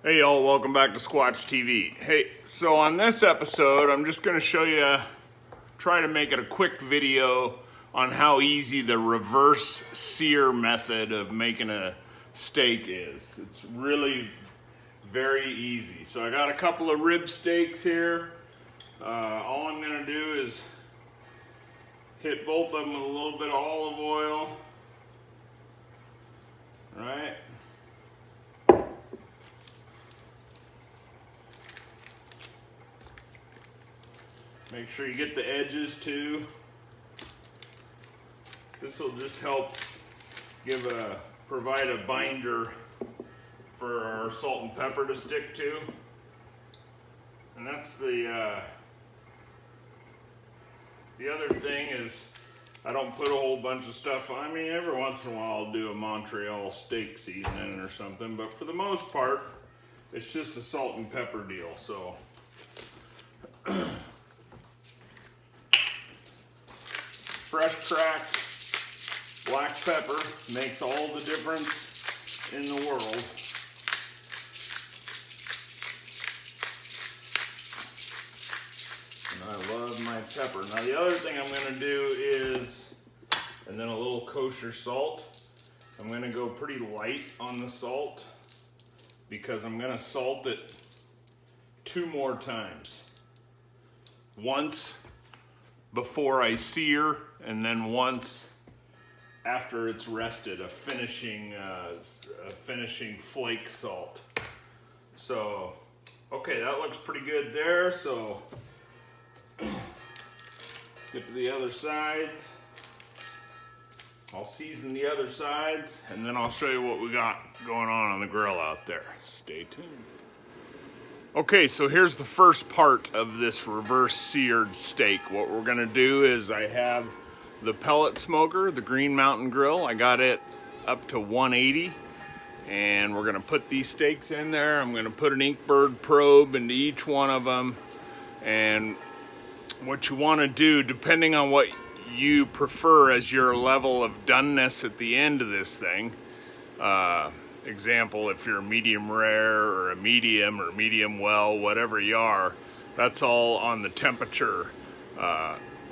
Hey y'all, welcome back to Squatch TV. Hey, so on this episode, I'm just gonna show you, try to make it a quick video on how easy the reverse sear method of making a steak is. It's really very easy. So I got a couple of rib steaks here. All I'm gonna do is hit both of them with a little bit of olive oil. All right. Make sure you get the edges too. This will just help provide a binder for our salt and pepper to stick to. And that's the other thing is I don't put a whole bunch of stuff on. I mean, every once in a while I'll do a Montreal steak seasoning or something, but for the most part, it's just a salt and pepper deal. So fresh cracked black pepper makes all the difference in the world. And I love my pepper. Now the other thing I'm going to do is, and then a little kosher salt. I'm going to go pretty light on the salt because I'm going to salt it 2 more times. Once before I sear, and then once after it's rested, a finishing flake salt. So, okay, that looks pretty good there. So, get to the other sides. I'll season the other sides, and then I'll show you what we got going on the grill out there. Stay tuned. Okay, so here's the first part of this reverse seared steak. What we're gonna do is I have the pellet smoker, the Green Mountain Grill. I got it up to 180, and we're gonna put these steaks in there. I'm gonna put an Inkbird probe into each one of them. And what you wanna do, depending on what you prefer as your level of doneness at the end of this thing, example, if you're a medium rare or a medium well, whatever you are, that's all on the temperature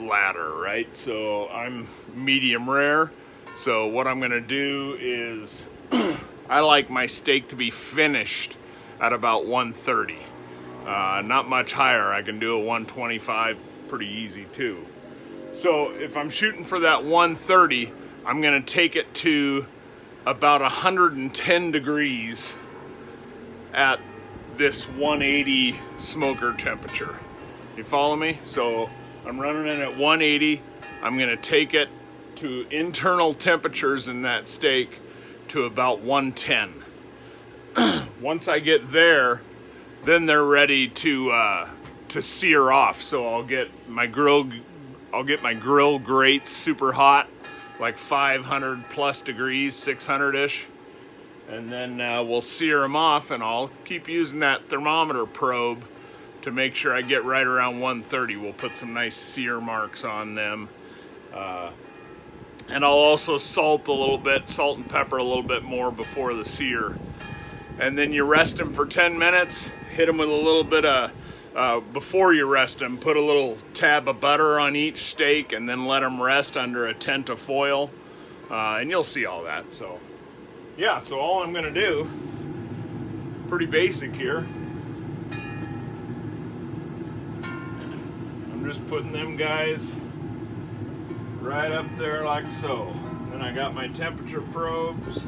ladder, right? So I'm medium rare. So what I'm gonna do is I like my steak to be finished at about 130. Not much higher. I can do a 125 pretty easy too. So if I'm shooting for that 130, I'm gonna take it to about 110 degrees at this 180 smoker temperature. You follow me? So I'm running it at 180. I'm gonna take it to internal temperatures in that steak to about 110. Once I get there, then they're ready to sear off. So I'll get my grill grates super hot, like 500 plus degrees, 600-ish. And then we'll sear them off, and I'll keep using that thermometer probe to make sure I get right around 130. We'll put some nice sear marks on them. And I'll also salt and pepper a little bit more before the sear. And then you rest them for 10 minutes, hit them with a little bit of, before you rest them, put a little tab of butter on each steak and then let them rest under a tent of foil. And you'll see all that. So yeah, so all I'm gonna do, pretty basic here. I'm just putting them guys right up there like so. Then I got my temperature probes.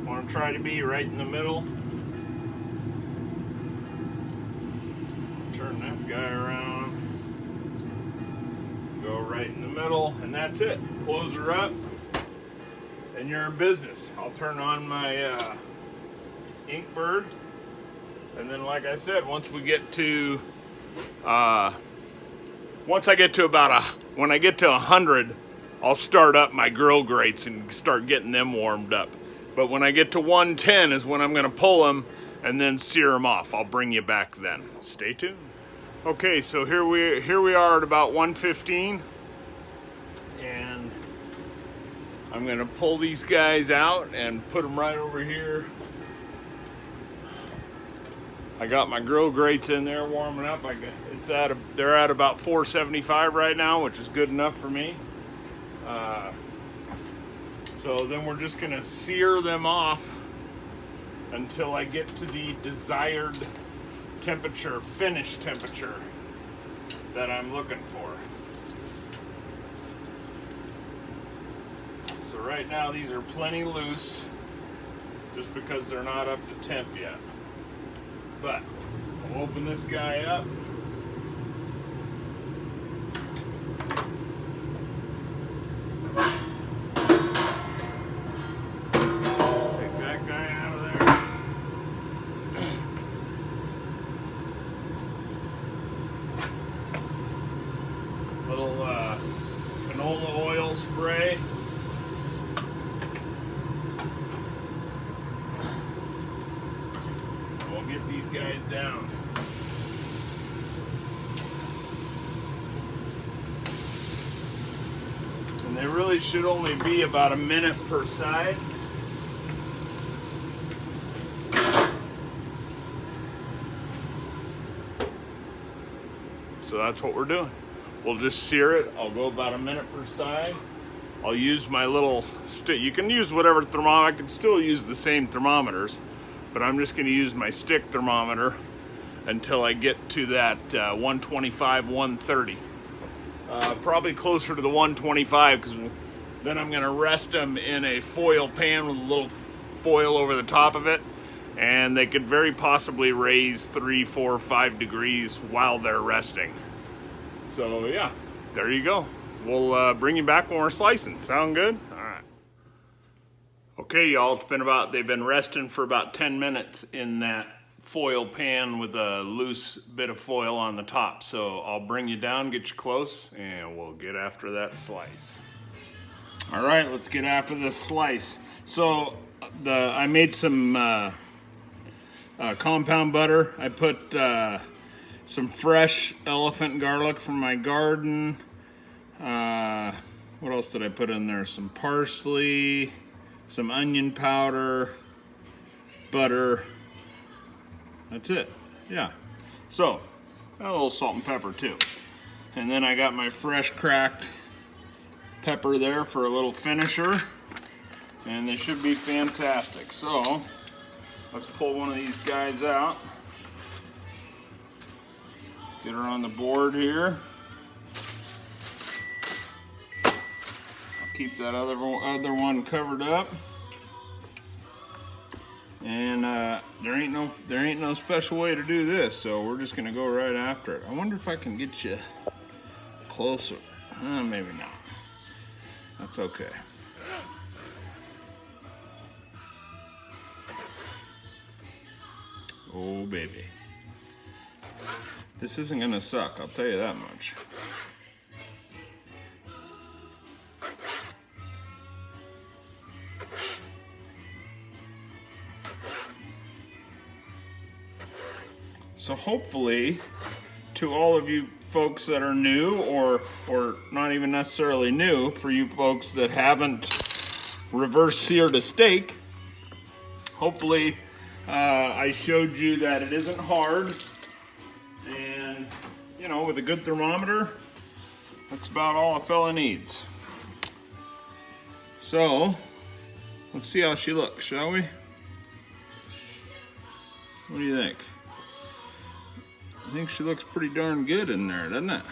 Want to try to be right in the middle. Turn that guy around. Go right in the middle, and that's it. Close her up, and you're in business. I'll turn on my Inkbird, and then like I said, once I get to when I get to 100, I'll start up my grill grates and start getting them warmed up. But when I get to 110 is when I'm gonna pull them and then sear them off. I'll bring you back then. Stay tuned. Okay, so here we are at about 115, and I'm gonna pull these guys out and put them right over here I got my grill grates in there warming up. They're at about 475 right now, which is good enough for me. So then we're just gonna sear them off until I get to the desired temperature, finish temperature that I'm looking for. So right now these are plenty loose just because they're not up to temp yet. But I'll open this guy up. Take that guy out of there. Little canola oil spray. We'll get these guys down. And they really should only be about a minute per side. So that's what we're doing. We'll just sear it. I'll go about a minute per side. I'll use my little stick. You can use whatever thermometer. I can still use the same thermometers, but I'm just going to use my stick thermometer until I get to that 125, 130. Probably closer to the 125, because then I'm going to rest them in a foil pan with a little foil over the top of it, and they could very possibly raise 3, 4, 5 degrees while they're resting. So yeah, there you go. We'll bring you back when we're slicing. Sound good? All right. Okay, y'all, they've been resting for about 10 minutes in that foil pan with a loose bit of foil on the top. So I'll bring you down, get you close, and we'll get after that slice. All right, let's get after this slice. So I made some compound butter. I put some fresh elephant garlic from my garden. What else did I put in there? Some parsley, some onion powder, butter. That's it. Yeah. So, a little salt and pepper too. And then I got my fresh cracked pepper there for a little finisher. And they should be fantastic. So, let's pull one of these guys out. Get her on the board here. I'll keep that other one covered up. And there ain't no special way to do this, so we're just gonna go right after it. I wonder if I can get you closer. Maybe not. That's okay. Oh baby. This isn't gonna suck, I'll tell you that much. So hopefully, to all of you folks that are new, or not even necessarily new, for you folks that haven't reverse seared a steak, hopefully I showed you that it isn't hard. And, you know, with a good thermometer, that's about all a fella needs. So, let's see how she looks, shall we? What do you think? I think she looks pretty darn good in there, doesn't it?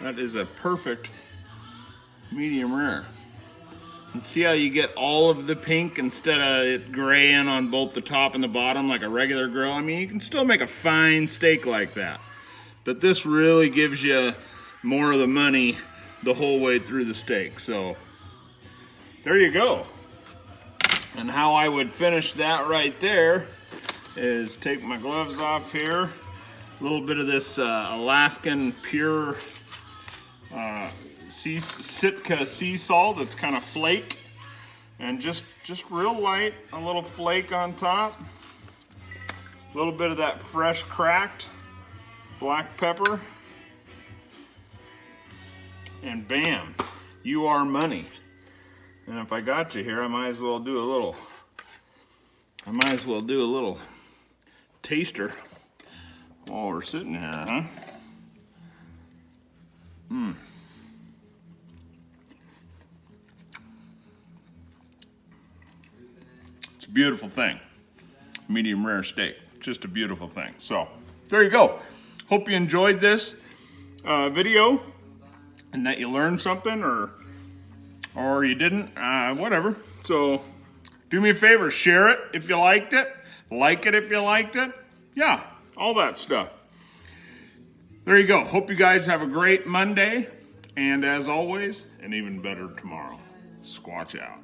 That is a perfect medium rare. And see how you get all of the pink instead of it graying on both the top and the bottom like a regular grill? I mean, you can still make a fine steak like that, but this really gives you more of the money the whole way through the steak. So there you go. And how I would finish that right there is take my gloves off here, a little bit of this Alaskan pure Sitka sea salt that's kind of flake, and just real light, a little flake on top, a little bit of that fresh cracked black pepper, and bam, you are money. And if I got you here, I might as well do a little taster while we're sitting here, huh? It's a beautiful thing. Medium rare steak. Just a beautiful thing. So, there you go. Hope you enjoyed this video and that you learned something, or you didn't, whatever. So, do me a favor, share it if you liked it, like it if you liked it. Yeah, all that stuff. There you go. Hope you guys have a great Monday, and as always, an even better tomorrow. Squatch out.